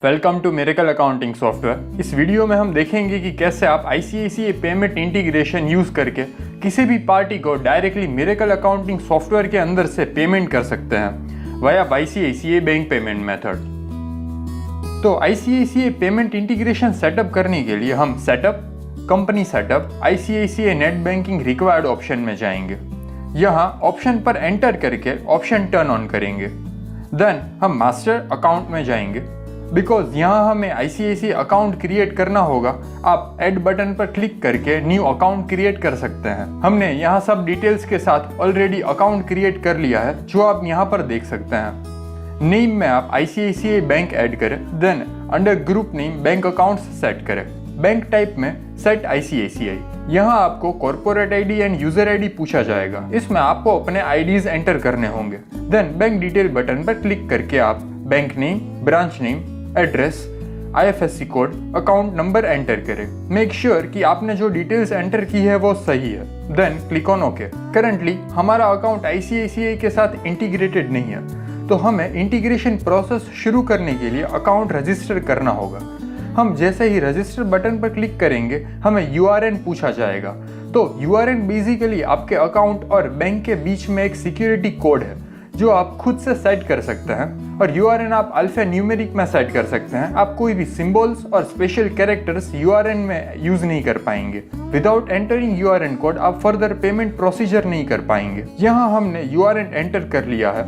Welcome to miracle accounting software. इस video में हम देखेंगे कि कैसे आप ICICI पेमेंट इंटीग्रेशन यूज़ करके किसी भी पार्टी को डायरेक्टली मिरेकल अकाउंटिंग सॉफ्टवेयर के अंदर से पेमेंट कर सकते हैं via ICICI bank payment method. तो ICICI पेमेंट इंटीग्रेशन सेटअप करने के लिए हम setup, company setup, ICICI net banking required option में जाएंगे। यहाँ ऑप्शन पर एंटर करके ऑप्शन टर्न ऑन करेंगे। देन हम मास्टर अकाउंट में जाएंगे। बिकॉज यहाँ हमें ICICI अकाउंट क्रिएट करना होगा, आप ऐड बटन पर क्लिक करके न्यू अकाउंट क्रिएट कर सकते हैं। हमने यहाँ सब डिटेल्स के साथ ऑलरेडी अकाउंट क्रिएट कर लिया है, जो आप यहाँ पर देख सकते हैं। नेम में आप ICICI बैंक ऐड करें। Then under group name bank account set करें। बैंक टाइप में सेट ICICI। यहाँ आपको corporate ID and user ID पूछा जाएगा। इसमें आपको अपने IDs एंटर करने होंगे। देन बैंक डिटेल बटन पर क्लिक करके आप bank name, branch name, address, IFSC code, account number enter करें। मेक श्योर कि आपने जो डिटेल्स एंटर की है वो सही है। Then click on okay. Currently हमारा अकाउंट ICICI के साथ इंटीग्रेटेड नहीं है, तो हमें इंटीग्रेशन प्रोसेस शुरू करने के लिए अकाउंट रजिस्टर करना होगा। हम जैसे ही रजिस्टर बटन पर क्लिक करेंगे हमें URN पूछा जाएगा। तो URN बेसिकली आपके अकाउंट और बैंक के बीच में एक सिक्योरिटी कोड है जो आप खुद से सेट कर सकते हैं, और URN आप अल्फा न्यूमेरिक में सेट कर सकते हैं। आप कोई भी सिंबल्स और स्पेशल कैरेक्टर्स URN में यूज नहीं कर पाएंगे। विदाउट एंटरिंग URN कोड आप फर्दर पेमेंट प्रोसीजर नहीं कर पाएंगे। यहाँ हमने URN एंटर कर लिया है।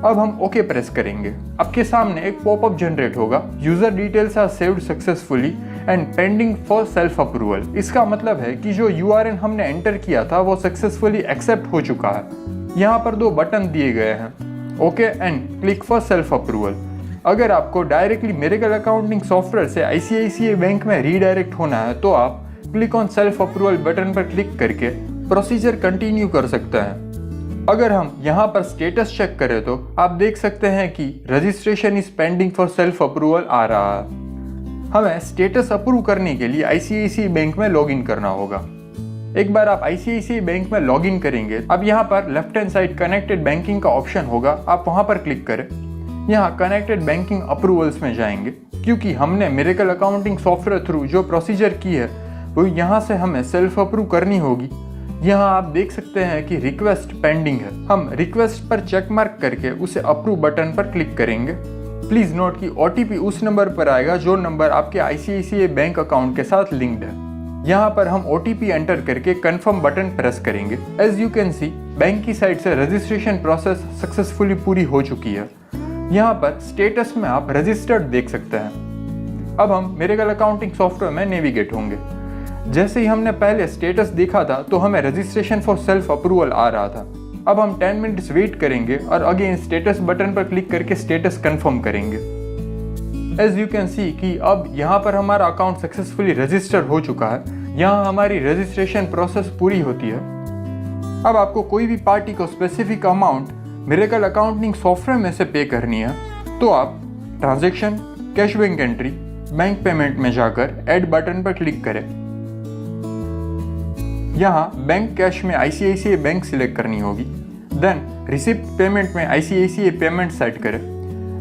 अब हम ओके प्रेस करेंगे। आपके सामने एक पॉपअप जनरेट होगा, user details are saved successfully and pending for self approval. इसका मतलब है कि जो URN हमने एंटर किया था वो सक्सेसफुली एक्सेप्ट हो चुका है। यहाँ पर दो बटन दिए गए हैं, okay and click for self approval. अगर आपको डायरेक्टली मिरेकल अकाउंटिंग सॉफ्टवेयर से ICICI बैंक में रीडायरेक्ट होना है तो आप click on self approval button पर क्लिक करके प्रोसीजर कंटिन्यू कर सकते हैं। अगर हम यहाँ पर स्टेटस चेक करें तो आप देख सकते हैं कि registration is pending for self approval आ रहा है। हमें स्टेटस अप्रूव करने के लिए ICICI बैंक में लॉगिन करना होगा। एक बार आप ICICI बैंक में लॉगिन करेंगे, अब यहाँ पर left hand side connected banking का ऑप्शन होगा, आप वहाँ पर क्लिक करें। यहाँ कनेक्टेड बैंकिंग अप्रूवल्स में जाएंगे। क्योंकि हमने मिरेकल अकाउंटिंग सॉफ्टवेयर थ्रू जो प्रोसीजर की है वो यहाँ से हमें सेल्फ अप्रूव करनी होगी। यहाँ आप देख सकते हैं कि रिक्वेस्ट पेंडिंग है। हम रिक्वेस्ट पर चेक मार्क करके उसे अप्रूव बटन पर क्लिक करेंगे। प्लीज नोट कि OTP उस नंबर पर आएगा जो नंबर आपके ICICI बैंक अकाउंट के साथ लिंक्ड है। यहाँ पर हम OTP एंटर करके कंफर्म बटन प्रेस करेंगे। As you can see bank की साइड से रजिस्ट्रेशन प्रोसेस सक्सेसफुली पूरी हो चुकी है। यहाँ पर स्टेटस में आप रजिस्टर्ड देख सकते हैं। अब हम मिरेकल अकाउंटिंग सॉफ्टवेयर में नेविगेट होंगे। जैसे ही हमने पहले स्टेटस देखा था तो हमें रजिस्ट्रेशन फॉर सेल्फ अप्रूवल आ रहा था। अब हम 10 मिनट्स वेट करेंगे और अगेन स्टेटस बटन पर क्लिक करके स्टेटस कंफर्म करेंगे। एज यू कैन सी कि अब यहाँ पर हमारा अकाउंट सक्सेसफुली रजिस्टर हो चुका है। यहाँ हमारी रजिस्ट्रेशन प्रोसेस पूरी होती है। अब आपको कोई भी पार्टी को specific amount miracle accounting software में से पे करनी है तो आप transaction, cash bank entry, bank payment में जाकर ऐड बटन पर क्लिक करें। यहाँ बैंक कैश में ICICI बैंक सिलेक्ट करनी होगी। देन रिसिप्ट पेमेंट में ICICI पेमेंट सेट करें।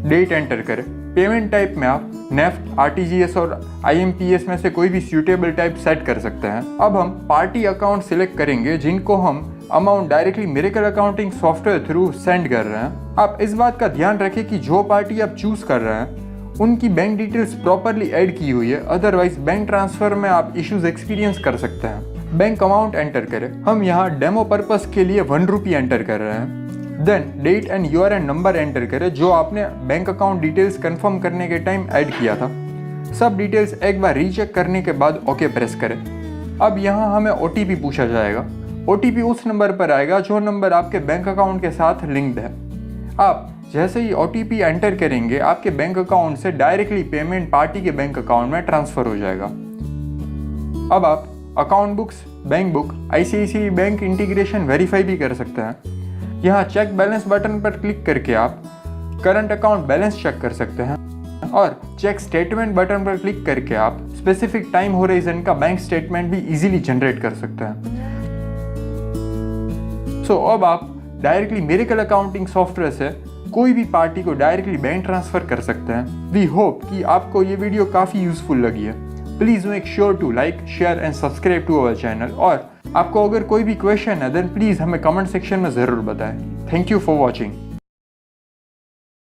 डेट एंटर करें। पेमेंट टाइप में आप नेफ्ट, RTGS और IMPS में से कोई भी सूटेबल टाइप सेट कर सकते हैं। अब हम पार्टी अकाउंट सिलेक्ट करेंगे जिनको हम amount directly miracle accounting software through send कर रहे हैं। आप इस बात का ध्यान रखें कि जो पार्टी आप चूज कर रहे हैं उनकी बैंक डिटेल्स प्रॉपरली ऐड की हुई है, अदरवाइज बैंक ट्रांसफर में आप इश्यूज एक्सपीरियंस कर सकते हैं। बैंक अमाउंट एंटर करें। हम यहाँ डेमो पर्पस के लिए 1 रुपये एंटर कर रहे हैं। Then date and URN number enter करें जो आपने बैंक अकाउंट डिटेल्स कंफर्म करने के टाइम ऐड किया था। सब डिटेल्स एक बार रीचेक करने के बाद ओके प्रेस करें। अब यहाँ हमें OTP पूछा जाएगा। OTP उस नंबर पर आएगा जो नंबर आपके बैंक अकाउंट के साथ लिंक्ड है। आप जैसे ही OTP एंटर करेंगे आपके बैंक अकाउंट से डायरेक्टली पेमेंट पार्टी के बैंक अकाउंट में ट्रांसफर हो जाएगा। अब आप account books, bank book, ICICI bank integration verify भी कर सकते हैं। यहाँ चेक बैलेंस बटन पर क्लिक करके आप करंट अकाउंट बैलेंस चेक कर सकते हैं, और चेक स्टेटमेंट बटन पर क्लिक करके आप स्पेसिफिक टाइम होराइजन का बैंक स्टेटमेंट भी इजीली जनरेट कर सकते हैं। सो अब आप डायरेक्टली मिरेकल अकाउंटिंग सॉफ्टवेयर से कोई भी पार्टी को डायरेक्टली बैंक ट्रांसफर कर सकते हैं। वी होप कि आपको ये वीडियो काफ़ी यूजफुल लगी है। Please make sure to like, share and subscribe to our channel. और आपको अगर कोई भी क्वेश्चन है देन प्लीज़ हमें कमेंट सेक्शन में ज़रूर बताएं। Thank you for watching.